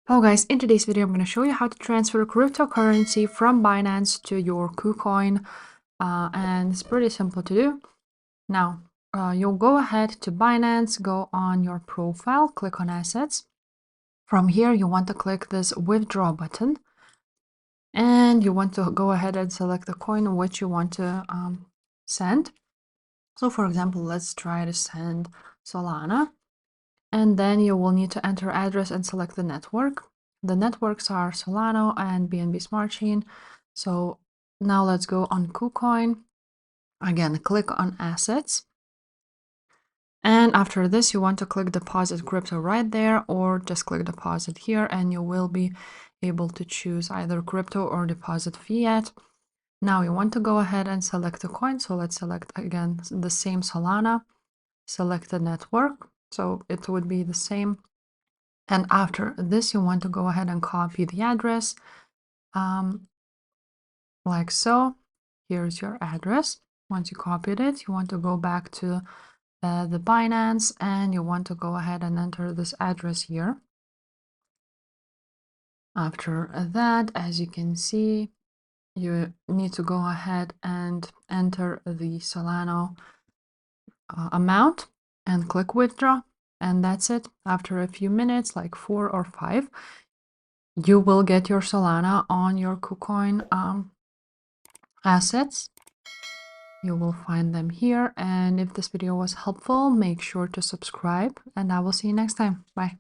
Hello guys, in today's video I'm going to show you how to transfer cryptocurrency from Binance to your Kucoin, and it's pretty simple to do. Now, you'll go ahead to Binance, go on your profile, click on assets. From here you want to click this withdraw button, and you want to go ahead and select the coin which you want to send. So for example, let's try to send Solana. And then you will need to enter address and select the network. The networks are Solana and BNB Smart Chain. So now let's go on Kucoin. Again, click on assets. And after this, you want to click deposit crypto right there, or just click deposit here, and you will be able to choose either crypto or deposit fiat. Now you want to go ahead and select a coin. So let's select again the same Solana, select the network. So it would be the same. And after this, you want to go ahead and copy the address, like so. Here's your address. Once you copied it, you want to go back to the Binance, and you want to go ahead and enter this address here. After that, as you can see, you need to go ahead and enter the Solana amount and click withdraw. And that's it. After a few minutes, like 4 or 5, you will get your Solana on your Kucoin assets. You will find them here. And if this video was helpful, make sure to subscribe, and I will see you next time. Bye.